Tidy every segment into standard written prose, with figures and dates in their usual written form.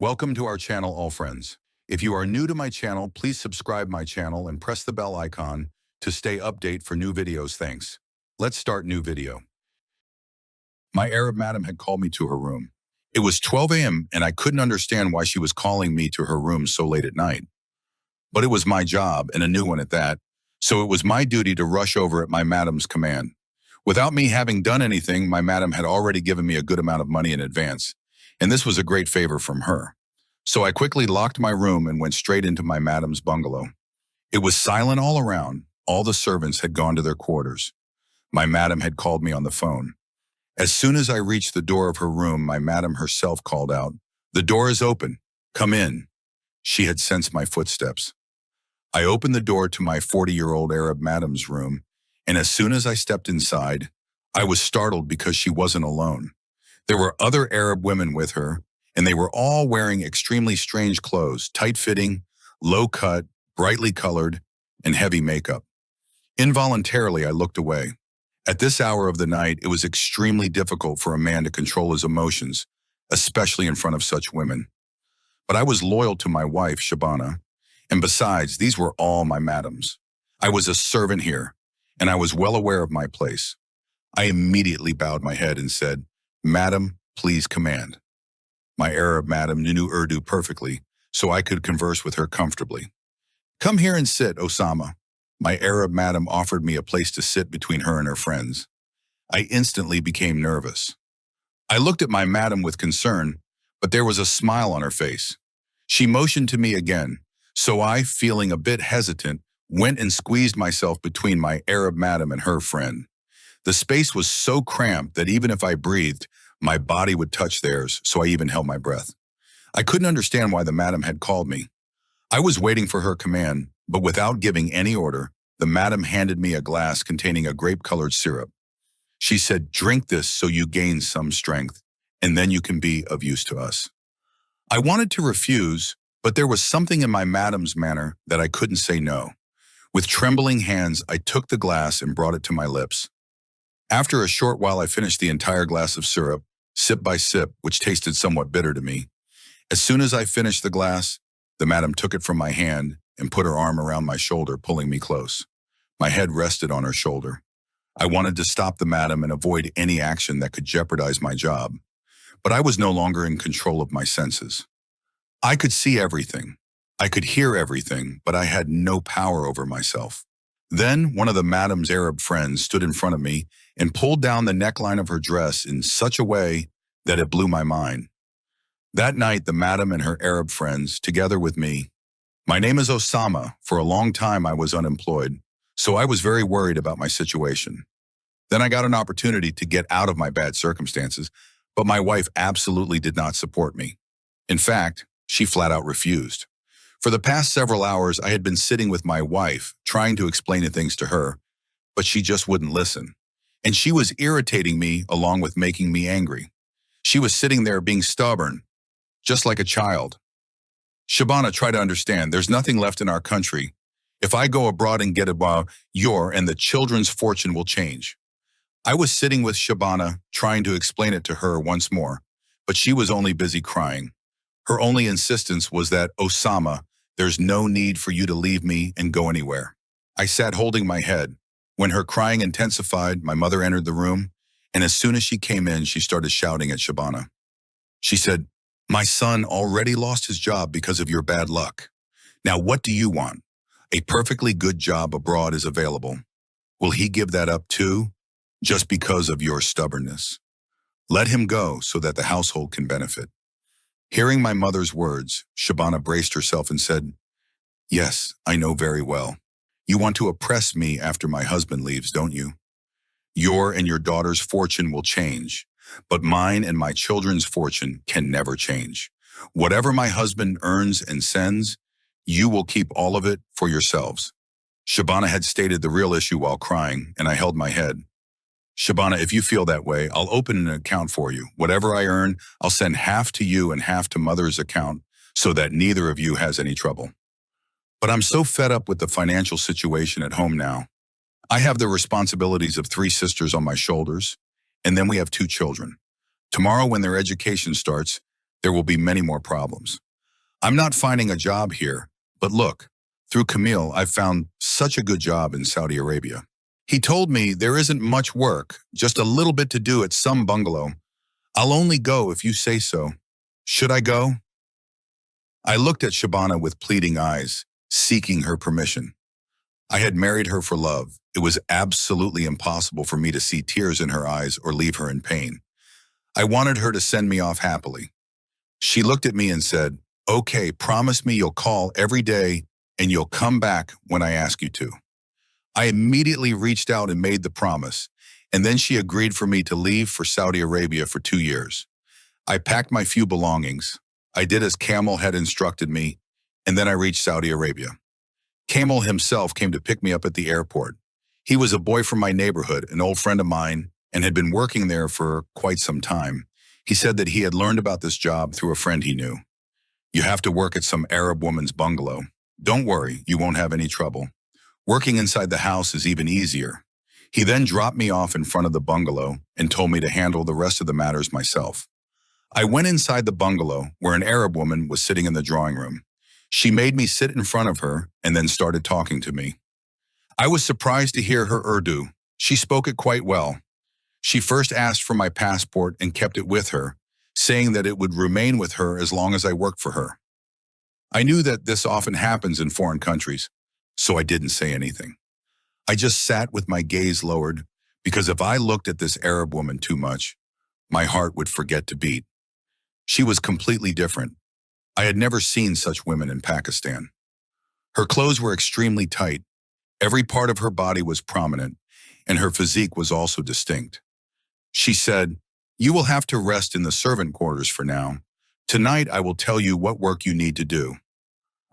Welcome to our channel, all friends. If you are new to my channel, please subscribe my channel and press the bell icon to stay update for new videos. Thanks. Let's start new video. My Arab madam had called me to her room. It was 12 a.m. and I couldn't understand why she was calling me to her room so late at night. But it was my job, and a new one at that, so it was my duty to rush over at my madam's command. Without me having done anything, my madam had already given me a good amount of money in advance, and this was a great favor from her. So I quickly locked my room and went straight into my madam's bungalow. It was silent all around. All the servants had gone to their quarters. My madam had called me on the phone. As soon as I reached the door of her room, my madam herself called out, "The door is open. Come in." She had sensed my footsteps. I opened the door to my 40-year-old Arab madam's room, and as soon as I stepped inside, I was startled because she wasn't alone. There were other Arab women with her, and they were all wearing extremely strange clothes, tight-fitting, low-cut, brightly colored, and heavy makeup. Involuntarily, I looked away. At this hour of the night, it was extremely difficult for a man to control his emotions, especially in front of such women. But I was loyal to my wife, Shabana, and besides, these were all my madams. I was a servant here, and I was well aware of my place. I immediately bowed my head and said, "Madam, please command." My Arab madam knew Urdu perfectly, so I could converse with her comfortably. "Come here and sit, Osama." My Arab madam offered me a place to sit between her and her friends. I instantly became nervous. I looked at my madam with concern, but there was a smile on her face. She motioned to me again, so I, feeling a bit hesitant, went and squeezed myself between my Arab madam and her friend. The space was so cramped that even if I breathed, my body would touch theirs, so I even held my breath. I couldn't understand why the madam had called me. I was waiting for her command, but without giving any order, the madam handed me a glass containing a grape-colored syrup. She said, "Drink this so you gain some strength, and then you can be of use to us." I wanted to refuse, but there was something in my madam's manner that I couldn't say no. With trembling hands, I took the glass and brought it to my lips. After a short while, I finished the entire glass of syrup, sip by sip, which tasted somewhat bitter to me. As soon as I finished the glass, the madam took it from my hand and put her arm around my shoulder, pulling me close. My head rested on her shoulder. I wanted to stop the madam and avoid any action that could jeopardize my job, but I was no longer in control of my senses. I could see everything. I could hear everything, but I had no power over myself. Then one of the madam's Arab friends stood in front of me and pulled down the neckline of her dress in such a way that it blew my mind. That night, the madam and her Arab friends, together with me. My name is Osama. For a long time, I was unemployed, so I was very worried about my situation. Then I got an opportunity to get out of my bad circumstances, but my wife absolutely did not support me. In fact, she flat out refused. For the past several hours, I had been sitting with my wife, trying to explain things to her, but she just wouldn't listen. And she was irritating me along with making me angry. She was sitting there being stubborn, just like a child. "Shabana, try to understand. There's nothing left in our country. If I go abroad and get your and the children's fortune will change." I was sitting with Shabana, trying to explain it to her once more, but she was only busy crying. Her only insistence was that, "Osama, there's no need for you to leave me and go anywhere." I sat holding my head. When her crying intensified, my mother entered the room, and as soon as she came in, she started shouting at Shabana. She said, "My son already lost his job because of your bad luck. Now what do you want? A perfectly good job abroad is available. Will he give that up too, just because of your stubbornness? Let him go so that the household can benefit." Hearing my mother's words, Shabana braced herself and said, "Yes, I know very well. You want to oppress me after my husband leaves, don't you? Your and your daughter's fortune will change, but mine and my children's fortune can never change. Whatever my husband earns and sends, you will keep all of it for yourselves." Shabana had stated the real issue while crying, and I held my head. "Shabana, if you feel that way, I'll open an account for you. Whatever I earn, I'll send half to you and half to mother's account so that neither of you has any trouble. But I'm so fed up with the financial situation at home now. I have the responsibilities of 3 sisters on my shoulders, and then we have 2 children. Tomorrow, when their education starts, there will be many more problems. I'm not finding a job here, but look, through Camille, I've found such a good job in Saudi Arabia. He told me there isn't much work, just a little bit to do at some bungalow. I'll only go if you say so. Should I go? I looked at Shabana with pleading eyes, seeking her permission. I had married her for love. It was absolutely impossible for me to see tears in her eyes or leave her in pain. I wanted her to send me off happily. She looked at me and said, "Okay, promise me you'll call every day and you'll come back when I ask you to." I immediately reached out and made the promise, and then she agreed for me to leave for Saudi Arabia for 2 years. I packed my few belongings. I did as Camel had instructed me, and then I reached Saudi Arabia. Camel himself came to pick me up at the airport. He was a boy from my neighborhood, an old friend of mine, and had been working there for quite some time. He said that he had learned about this job through a friend he knew. "You have to work at some Arab woman's bungalow. Don't worry, you won't have any trouble. Working inside the house is even easier." He then dropped me off in front of the bungalow and told me to handle the rest of the matters myself. I went inside the bungalow where an Arab woman was sitting in the drawing room. She made me sit in front of her and then started talking to me. I was surprised to hear her Urdu. She spoke it quite well. She first asked for my passport and kept it with her, saying that it would remain with her as long as I worked for her. I knew that this often happens in foreign countries, so I didn't say anything. I just sat with my gaze lowered, because if I looked at this Arab woman too much, my heart would forget to beat. She was completely different. I had never seen such women in Pakistan. Her clothes were extremely tight. Every part of her body was prominent, and her physique was also distinct. She said, "You will have to rest in the servant quarters for now. Tonight I will tell you what work you need to do."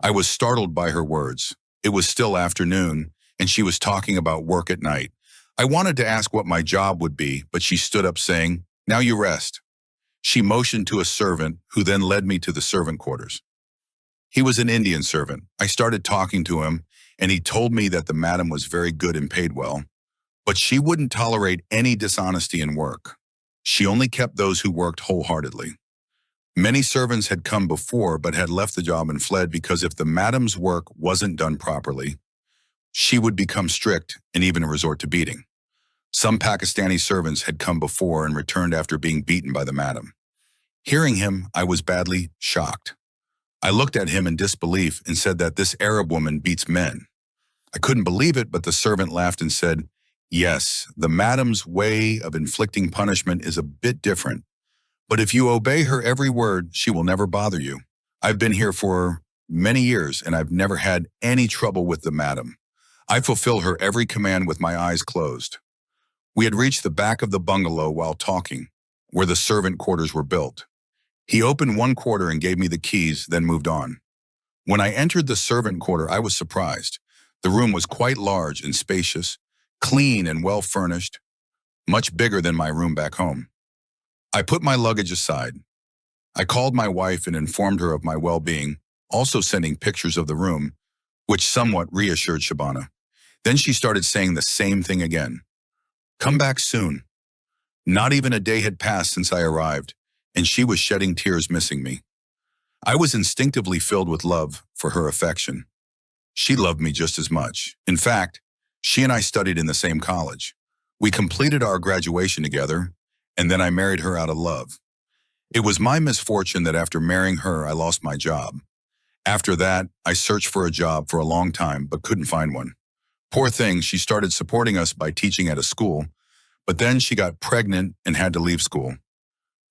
I was startled by her words. It was still afternoon, and she was talking about work at night. I wanted to ask what my job would be, but she stood up saying, "Now you rest." She motioned to a servant, who then led me to the servant quarters. He was an Indian servant. I started talking to him, and he told me that the madam was very good and paid well, but she wouldn't tolerate any dishonesty in work. She only kept those who worked wholeheartedly. Many servants had come before but had left the job and fled because if the madam's work wasn't done properly, she would become strict and even resort to beating. Some Pakistani servants had come before and returned after being beaten by the madam. Hearing him, I was badly shocked. I looked at him in disbelief and said that this Arab woman beats men. I couldn't believe it, but the servant laughed and said, "Yes, the madam's way of inflicting punishment is a bit different, but if you obey her every word, she will never bother you. I've been here for many years and I've never had any trouble with the madam. I fulfill her every command with my eyes closed." We had reached the back of the bungalow while talking, where the servant quarters were built. He opened one quarter and gave me the keys, then moved on. When I entered the servant quarter, I was surprised. The room was quite large and spacious, clean and well furnished, much bigger than my room back home. I put my luggage aside. I called my wife and informed her of my well-being, also sending pictures of the room, which somewhat reassured Shabana. Then she started saying the same thing again. "Come back soon." Not even a day had passed since I arrived, and she was shedding tears missing me. I was instinctively filled with love for her affection. She loved me just as much. In fact, she and I studied in the same college. We completed our graduation together, and then I married her out of love. It was my misfortune that after marrying her, I lost my job. After that, I searched for a job for a long time, but couldn't find one. Poor thing, she started supporting us by teaching at a school, but then she got pregnant and had to leave school.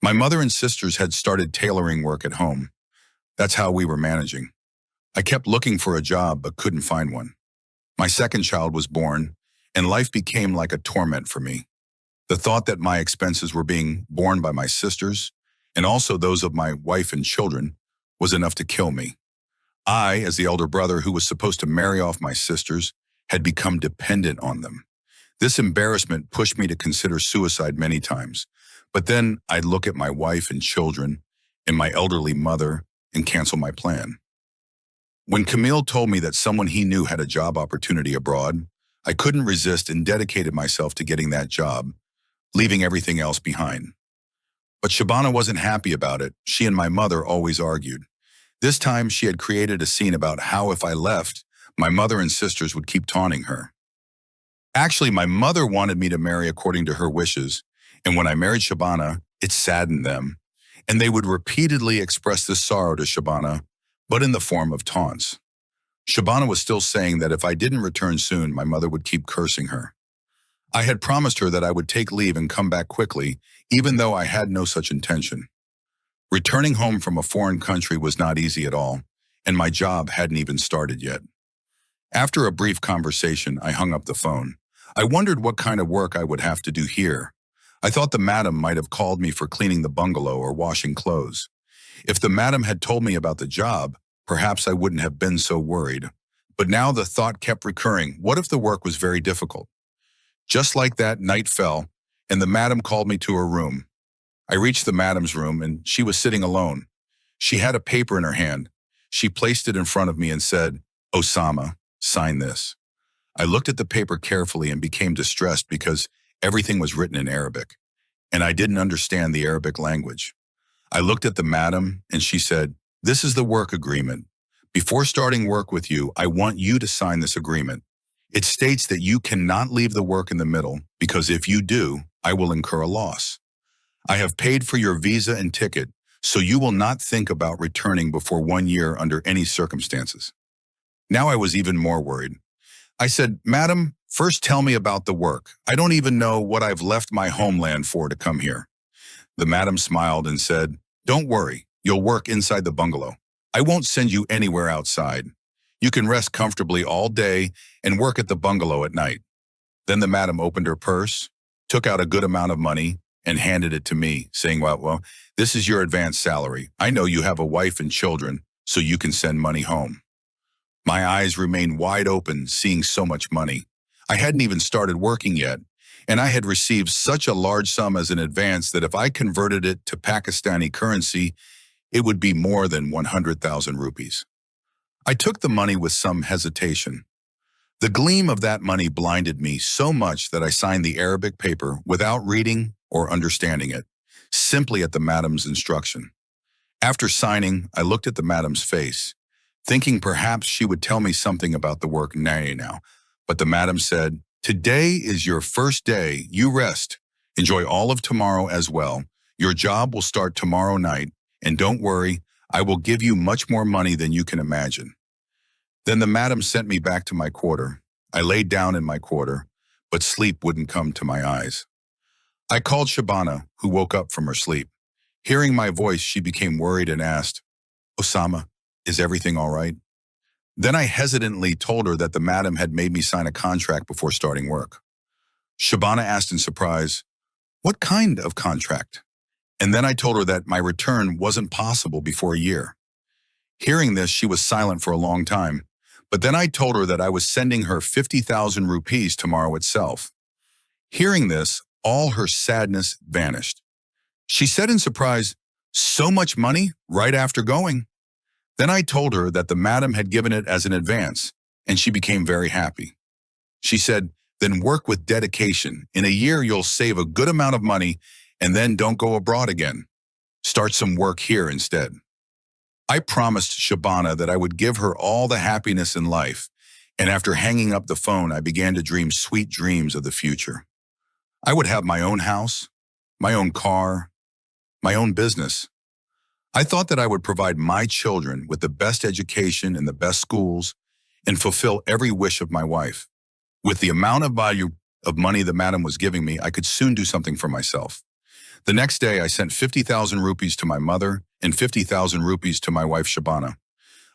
My mother and sisters had started tailoring work at home. That's how we were managing. I kept looking for a job but couldn't find one. My second child was born, and life became like a torment for me. The thought that my expenses were being borne by my sisters, and also those of my wife and children, was enough to kill me. I, as the elder brother who was supposed to marry off my sisters, had become dependent on them. This embarrassment pushed me to consider suicide many times, but then I'd look at my wife and children and my elderly mother and cancel my plan. When Camille told me that someone he knew had a job opportunity abroad, I couldn't resist and dedicated myself to getting that job, leaving everything else behind. But Shabana wasn't happy about it. She and my mother always argued. This time she had created a scene about how if I left, my mother and sisters would keep taunting her. Actually, my mother wanted me to marry according to her wishes, and when I married Shabana, it saddened them, and they would repeatedly express this sorrow to Shabana, but in the form of taunts. Shabana was still saying that if I didn't return soon, my mother would keep cursing her. I had promised her that I would take leave and come back quickly, even though I had no such intention. Returning home from a foreign country was not easy at all, and my job hadn't even started yet. After a brief conversation, I hung up the phone. I wondered what kind of work I would have to do here. I thought the madam might have called me for cleaning the bungalow or washing clothes. If the madam had told me about the job, perhaps I wouldn't have been so worried. But now the thought kept recurring, what if the work was very difficult? Just like that, night fell, and the madam called me to her room. I reached the madam's room, and she was sitting alone. She had a paper in her hand. She placed it in front of me and said, "Osama, sign this." I looked at the paper carefully and became distressed because everything was written in Arabic, and I didn't understand the Arabic language. I looked at the madam, and she said, "This is the work agreement. Before starting work with you, I want you to sign this agreement. It states that you cannot leave the work in the middle, because if you do, I will incur a loss. I have paid for your visa and ticket, so you will not think about returning before 1 year under any circumstances." Now I was even more worried. I said, "Madam, first tell me about the work. I don't even know what I've left my homeland for to come here." The madam smiled and said, "Don't worry, you'll work inside the bungalow. I won't send you anywhere outside. You can rest comfortably all day and work at the bungalow at night." Then the madam opened her purse, took out a good amount of money, and handed it to me, saying, well, this is your advance salary. I know you have a wife and children, so you can send money home." My eyes remained wide open, seeing so much money. I hadn't even started working yet, and I had received such a large sum as an advance that if I converted it to Pakistani currency, it would be more than 100,000 rupees. I took the money with some hesitation. The gleam of that money blinded me so much that I signed the Arabic paper without reading or understanding it, simply at the madam's instruction. After signing, I looked at the madam's face, thinking perhaps she would tell me something about the work now. But the madam said, "Today is your first day. You rest. Enjoy all of tomorrow as well. Your job will start tomorrow night, and don't worry, I will give you much more money than you can imagine." Then the madam sent me back to my quarter. I laid down in my quarter, but sleep wouldn't come to my eyes. I called Shabana, who woke up from her sleep. Hearing my voice, she became worried and asked, "Osama, is everything all right?" Then I hesitantly told her that the madam had made me sign a contract before starting work. Shabana asked in surprise, "What kind of contract?" And then I told her that my return wasn't possible before a year. Hearing this, she was silent for a long time, but then I told her that I was sending her 50,000 rupees tomorrow itself. Hearing this, all her sadness vanished. She said in surprise, "So much money right after going?" Then I told her that the madam had given it as an advance, and she became very happy. She said, "Then work with dedication. In a year, you'll save a good amount of money, and then don't go abroad again. Start some work here instead." I promised Shabana that I would give her all the happiness in life, and after hanging up the phone, I began to dream sweet dreams of the future. I would have my own house, my own car, my own business. I thought that I would provide my children with the best education in the best schools and fulfill every wish of my wife. With the amount of value of money the madam was giving me, I could soon do something for myself. The next day, I sent 50,000 rupees to my mother and 50,000 rupees to my wife Shabana.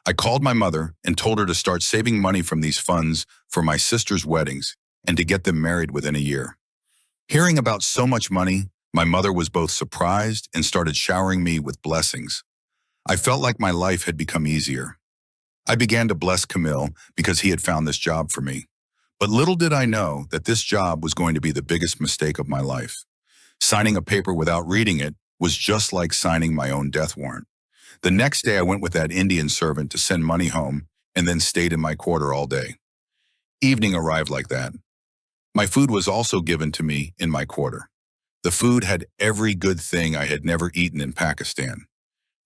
I called my mother and told her to start saving money from these funds for my sister's weddings and to get them married within a year. Hearing about so much money, my mother was both surprised and started showering me with blessings. I felt like my life had become easier. I began to bless Camille because he had found this job for me. But little did I know that this job was going to be the biggest mistake of my life. Signing a paper without reading it was just like signing my own death warrant. The next day I went with that Indian servant to send money home and then stayed in my quarter all day. Evening arrived like that. My food was also given to me in my quarter. The food had every good thing I had never eaten in Pakistan.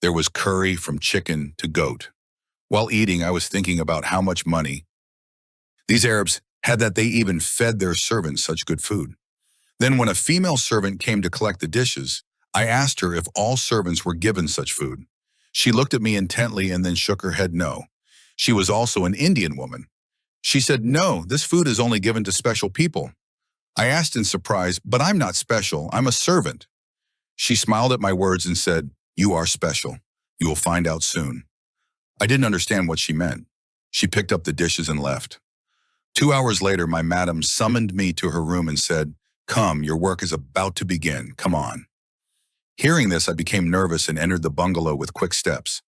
There was curry from chicken to goat. While eating, I was thinking about how much money these Arabs had that they even fed their servants such good food. Then when a female servant came to collect the dishes, I asked her if all servants were given such food. She looked at me intently and then shook her head no. She was also an Indian woman. She said, "No, this food is only given to special people." I asked in surprise, "But I'm not special, I'm a servant." She smiled at my words and said, "You are special. You will find out soon." I didn't understand what she meant. She picked up the dishes and left. 2 hours later, my madam summoned me to her room and said, "Come, your work is about to begin. Come on." Hearing this, I became nervous and entered the bungalow with quick steps.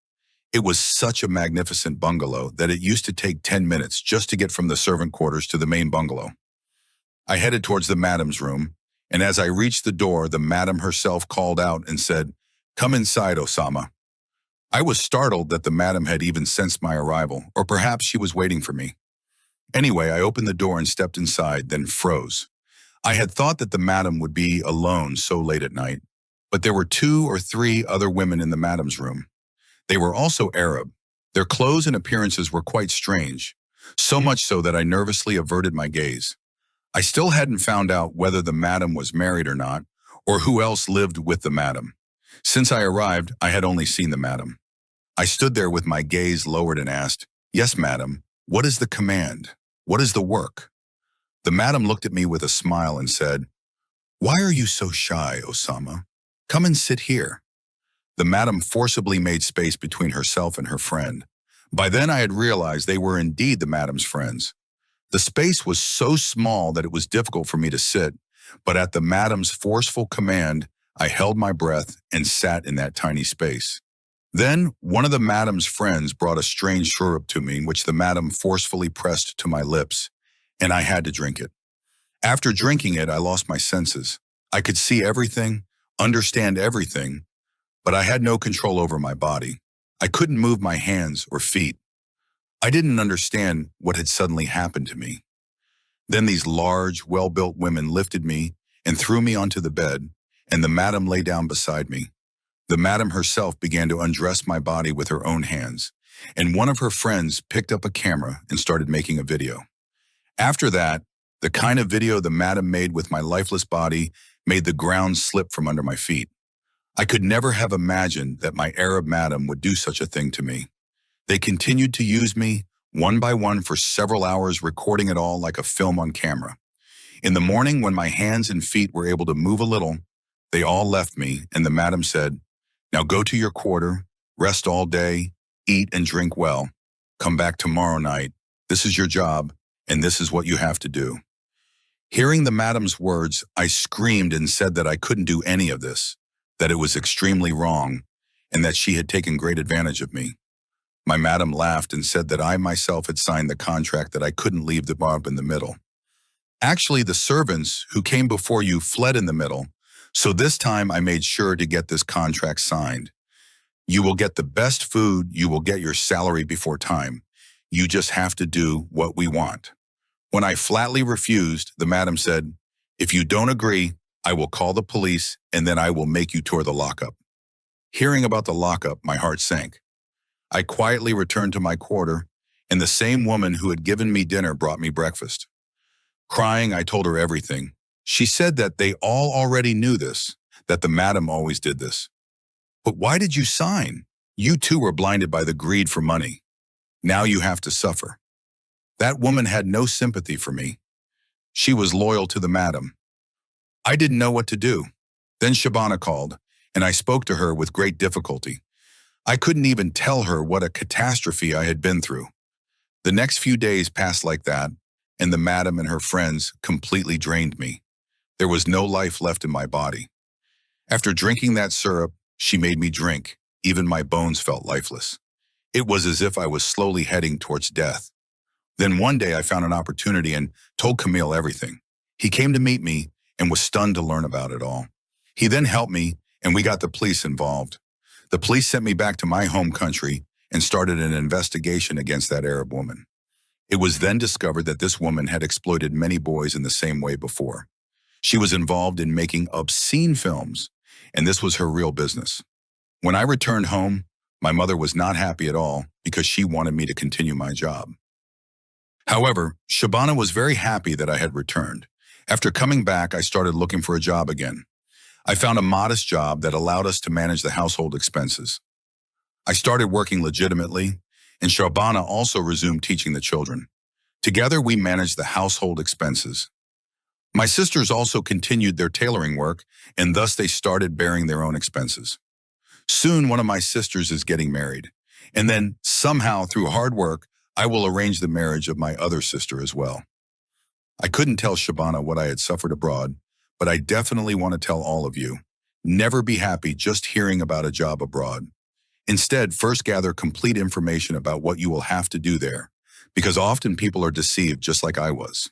It was such a magnificent bungalow that it used to take 10 minutes just to get from the servant quarters to the main bungalow. I headed towards the madam's room, and as I reached the door, the madam herself called out and said, "Come inside, Osama." I was startled that the madam had even sensed my arrival, or perhaps she was waiting for me. Anyway, I opened the door and stepped inside, then froze. I had thought that the madam would be alone so late at night, but there were 2 or 3 other women in the madam's room. They were also Arab. Their clothes and appearances were quite strange, so much so that I nervously averted my gaze. I still hadn't found out whether the madam was married or not, or who else lived with the madam. Since I arrived, I had only seen the madam. I stood there with my gaze lowered and asked, "Yes, madam, what is the command? What is the work?" The madam looked at me with a smile and said, "Why are you so shy, Osama? Come and sit here." The madam forcibly made space between herself and her friend. By then I had realized they were indeed the madam's friends. The space was so small that it was difficult for me to sit, but at the madam's forceful command, I held my breath and sat in that tiny space. Then one of the madam's friends brought a strange syrup to me, which the madam forcefully pressed to my lips, and I had to drink it. After drinking it, I lost my senses. I could see everything, understand everything, but I had no control over my body. I couldn't move my hands or feet. I didn't understand what had suddenly happened to me. Then these large, well-built women lifted me and threw me onto the bed, and the madam lay down beside me. The madam herself began to undress my body with her own hands, and one of her friends picked up a camera and started making a video. After that, the kind of video the madam made with my lifeless body made the ground slip from under my feet. I could never have imagined that my Arab madam would do such a thing to me. They continued to use me, one by one, for several hours, recording it all like a film on camera. In the morning, when my hands and feet were able to move a little, they all left me, and the madam said, "Now go to your quarter, rest all day, eat and drink well. Come back tomorrow night. This is your job, and this is what you have to do." Hearing the madam's words, I screamed and said that I couldn't do any of this, that it was extremely wrong, and that she had taken great advantage of me. My madam laughed and said that I myself had signed the contract that I couldn't leave the mob in the middle. "Actually, the servants who came before you fled in the middle, so this time I made sure to get this contract signed. You will get the best food, you will get your salary before time. You just have to do what we want." When I flatly refused, the madam said, "If you don't agree, I will call the police and then I will make you tour the lockup." Hearing about the lockup, my heart sank. I quietly returned to my quarter, and the same woman who had given me dinner brought me breakfast. Crying, I told her everything. She said that they all already knew this, that the madam always did this. "But why did you sign? You too were blinded by the greed for money. Now you have to suffer." That woman had no sympathy for me. She was loyal to the madam. I didn't know what to do. Then Shabana called, and I spoke to her with great difficulty. I couldn't even tell her what a catastrophe I had been through. The next few days passed like that, and the madam and her friends completely drained me. There was no life left in my body. After drinking that syrup, she made me drink. Even my bones felt lifeless. It was as if I was slowly heading towards death. Then one day I found an opportunity and told Camille everything. He came to meet me and was stunned to learn about it all. He then helped me, and we got the police involved. The police sent me back to my home country and started an investigation against that Arab woman. It was then discovered that this woman had exploited many boys in the same way before. She was involved in making obscene films, and this was her real business. When I returned home, my mother was not happy at all because she wanted me to continue my job. However, Shabana was very happy that I had returned. After coming back, I started looking for a job again. I found a modest job that allowed us to manage the household expenses. I started working legitimately, and Shabana also resumed teaching the children. Together, we managed the household expenses. My sisters also continued their tailoring work, and thus they started bearing their own expenses. Soon, one of my sisters is getting married, and then, somehow, through hard work, I will arrange the marriage of my other sister as well. I couldn't tell Shabana what I had suffered abroad, but I definitely want to tell all of you. Never be happy just hearing about a job abroad. Instead, first gather complete information about what you will have to do there, because often people are deceived just like I was.